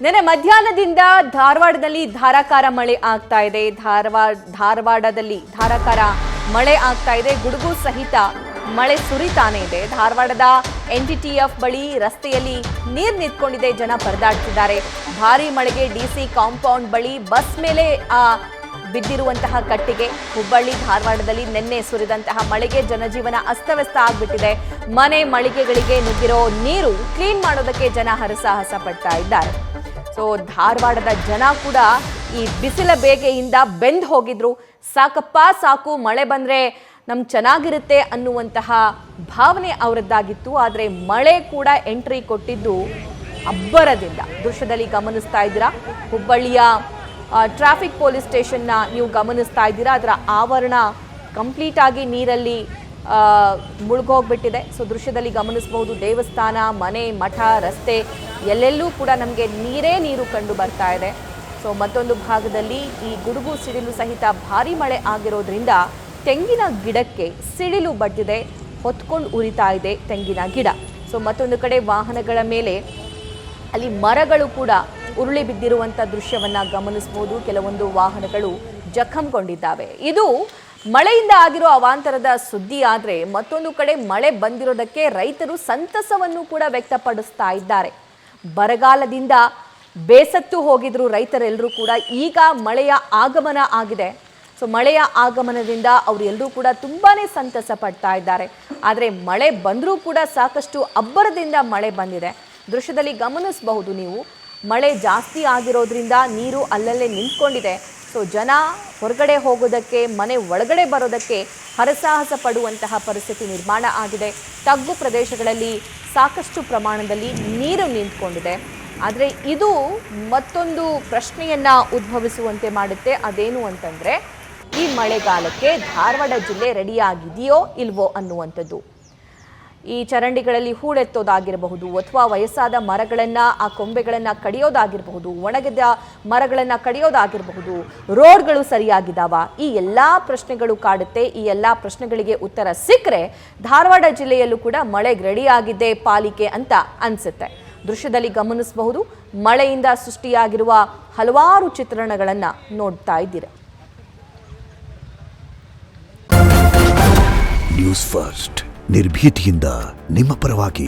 ನೆನೆ ಮಧ್ಯಾಹ್ನದಿಂದ ಧಾರವಾಡದಲ್ಲಿ ಧಾರಾಕಾರ ಮಳೆ ಆಗ್ತಾ ಇದೆ. ಧಾರವಾಡದಲ್ಲಿ ಧಾರಾಕಾರ ಮಳೆ ಆಗ್ತಾ ಇದೆ. ಗುಡುಗು ಸಹಿತ ಮಳೆ ಸುರಿತಾನೆ ಇದೆ. ಧಾರವಾಡದ NTTF ಬಳಿ ರಸ್ತೆಯಲ್ಲಿ ನೀರು ನಿಂತ್ಕೊಂಡಿದೆ. ಜನ ಪರದಾಡ್ತಿದ್ದಾರೆ. ಭಾರಿ ಮಳೆಗೆ DC ಕಾಂಪೌಂಡ್ ಬಳಿ ಬಸ್ ಮೇಲೆ ಬಿದ್ದಿರುವಂತಹ ಕಟ್ಟಿಗೆ. ಹುಬ್ಬಳ್ಳಿ ಧಾರವಾಡದಲ್ಲಿ ನಿನ್ನೆ ಸುರಿದಂತಹ ಮಳೆಗೆ ಜನಜೀವನ ಅಸ್ತವ್ಯಸ್ತ ಆಗ್ಬಿಟ್ಟಿದೆ. ಮನೆ ಮಳಿಗೆಗಳಿಗೆ ನುಗ್ಗಿರೋ ನೀರು ಕ್ಲೀನ್ ಮಾಡೋದಕ್ಕೆ ಜನ ಹರಸಾಹಸ ಪಡ್ತಾ ಇದ್ದಾರೆ. ಸೊ ಧಾರವಾಡದ ಜನ ಕೂಡ ಈ ಬಿಸಿಲ ಬೇಗೆಯಿಂದ ಬೆಂದು ಹೋಗಿದ್ರು. ಸಾಕಪ್ಪ ಸಾಕು, ಮಳೆ ಬಂದ್ರೆ ನಮ್ಗೆ ಚೆನ್ನಾಗಿರುತ್ತೆ ಅನ್ನುವಂತಹ ಭಾವನೆ ಅವರದ್ದಾಗಿತ್ತು. ಆದರೆ ಮಳೆ ಕೂಡ ಎಂಟ್ರಿ ಕೊಟ್ಟಿದ್ದು ಅಬ್ಬರದಿಂದ. ದೃಶ್ಯದಲ್ಲಿ ಗಮನಿಸ್ತಾ ಇದ್ದೀರಾ, ಹುಬ್ಬಳ್ಳಿಯ ಟ್ರಾಫಿಕ್ ಪೊಲೀಸ್ ಸ್ಟೇಷನ್ನ ನೀವು ಗಮನಿಸ್ತಾ ಇದ್ದೀರಾ. ಅದರ ಆವರಣ ಕಂಪ್ಲೀಟ್ ಆಗಿ ನೀರಲ್ಲಿ ಮುಳುಗೋಗ್ಬಿಟ್ಟಿದೆ. ಸೊ ದೃಶ್ಯದಲ್ಲಿ ಗಮನಿಸಬಹುದು, ದೇವಸ್ಥಾನ, ಮನೆ, ಮಠ, ರಸ್ತೆ ಎಲ್ಲೆಲ್ಲೂ ಕೂಡ ನಮಗೆ ನೀರು ಕಂಡು ಬರ್ತಾ ಇದೆ. ಸೊ ಮತ್ತೊಂದು ಭಾಗದಲ್ಲಿ ಈ ಗುಡುಗು ಸಿಡಿಲು ಸಹಿತ ಭಾರಿ ಮಳೆ ಆಗಿರೋದ್ರಿಂದ ತೆಂಗಿನ ಗಿಡಕ್ಕೆ ಸಿಡಿಲು ಬಡ್ಡಿದೆ, ಹೊತ್ಕೊಂಡು ಉರಿತಾ ಇದೆ ತೆಂಗಿನ ಗಿಡ. ಸೊ ಮತ್ತೊಂದು ಕಡೆ ವಾಹನಗಳ ಮೇಲೆ ಅಲ್ಲಿ ಮರಗಳು ಕೂಡ ಉರುಳಿ ಬಿದ್ದಿರುವಂಥ ದೃಶ್ಯವನ್ನ ಗಮನಿಸಬಹುದು. ಕೆಲವೊಂದು ವಾಹನಗಳು ಜಖಂಗೊಂಡಿದ್ದಾವೆ. ಇದು ಮಳೆಯಿಂದ ಆಗಿರೋ ಅವಾಂತರದ ಸುದ್ದಿ. ಆದರೆ ಮತ್ತೊಂದು ಕಡೆ ಮಳೆ ಬಂದಿರೋದಕ್ಕೆ ರೈತರು ಸಂತಸವನ್ನು ಕೂಡ ವ್ಯಕ್ತಪಡಿಸ್ತಾ ಇದ್ದಾರೆ. ಬರಗಾಲದಿಂದ ಬೇಸತ್ತು ಹೋಗಿದ್ರು ರೈತರೆಲ್ಲರೂ ಕೂಡ. ಈಗ ಮಳೆಯ ಆಗಮನ ಆಗಿದೆ. ಸೊ ಮಳೆಯ ಆಗಮನದಿಂದ ಅವರೆಲ್ಲರೂ ಕೂಡ ತುಂಬಾನೇ ಸಂತಸ ಪಡ್ತಾ ಇದ್ದಾರೆ. ಆದರೆ ಮಳೆ ಬಂದರೂ ಕೂಡ ಸಾಕಷ್ಟು ಅಬ್ಬರದಿಂದ ಮಳೆ ಬಂದಿದೆ. ದೃಶ್ಯದಲ್ಲಿ ಗಮನಿಸಬಹುದು ನೀವು, ಮಳೆ ಜಾಸ್ತಿ ಆಗಿರೋದ್ರಿಂದ ನೀರು ಅಲ್ಲಲ್ಲೇ ನಿಂತ್ಕೊಂಡಿದೆ. ಸೊ ಜನ ಹೊರಗಡೆ ಹೋಗೋದಕ್ಕೆ, ಮನೆ ಒಳಗಡೆ ಬರೋದಕ್ಕೆ ಹರಸಾಹಸ ಪಡುವಂತಹ ಪರಿಸ್ಥಿತಿ ನಿರ್ಮಾಣ ಆಗಿದೆ. ತಗ್ಗು ಪ್ರದೇಶಗಳಲ್ಲಿ ಸಾಕಷ್ಟು ಪ್ರಮಾಣದಲ್ಲಿ ನೀರು ನಿಂತ್ಕೊಂಡಿದೆ. ಆದರೆ ಇದು ಮತ್ತೊಂದು ಪ್ರಶ್ನೆಯನ್ನ ಉದ್ಭವಿಸುವಂತೆ ಮಾಡುತ್ತೆ. ಅದೇನು ಅಂತಂದ್ರೆ, ಈ ಮಳೆಗಾಲಕ್ಕೆ ಧಾರವಾಡ ಜಿಲ್ಲೆ ರೆಡಿಯಾಗಿದೆಯೋ ಇಲ್ವೋ ಅನ್ನುವಂಥದ್ದು. ಈ ಚರಂಡಿಗಳಲ್ಲಿ ಹೂಳೆತ್ತೋದಾಗಿರಬಹುದು, ಅಥವಾ ವಯಸ್ಸಾದ ಮರಗಳನ್ನು, ಆ ಕೊಂಬೆಗಳನ್ನು ಕಡಿಯೋದಾಗಿರಬಹುದು, ಒಣಗಿದ ಮರಗಳನ್ನು ಕಡಿಯೋದಾಗಿರಬಹುದು, ರೋಡ್ಗಳು ಸರಿಯಾಗಿದ್ದಾವ, ಈ ಎಲ್ಲ ಪ್ರಶ್ನೆಗಳು ಕಾಡುತ್ತೆ. ಈ ಎಲ್ಲ ಪ್ರಶ್ನೆಗಳಿಗೆ ಉತ್ತರ ಸಿಕ್ಕರೆ ಧಾರವಾಡ ಜಿಲ್ಲೆಯಲ್ಲೂ ಕೂಡ ಮಳೆಗೆ ರೆಡಿಯಾಗಿದೆ ಪಾಲಿಕೆ ಅಂತ ಅನಿಸುತ್ತೆ. ದೃಶ್ಯದಲ್ಲಿ ಗಮನಿಸಬಹುದು, ಮಳೆಯಿಂದ ಸೃಷ್ಟಿಯಾಗಿರುವ ಹಲವಾರು ಚಿತ್ರಣಗಳನ್ನು ನೋಡ್ತಾ ಇದ್ದೀರಾ. ನ್ಯೂಸ್ ಫಸ್ಟ್, ನಿರ್ಭೀತಿಯಿಂದ ನಿಮ್ಮ ಪರವಾಗಿ.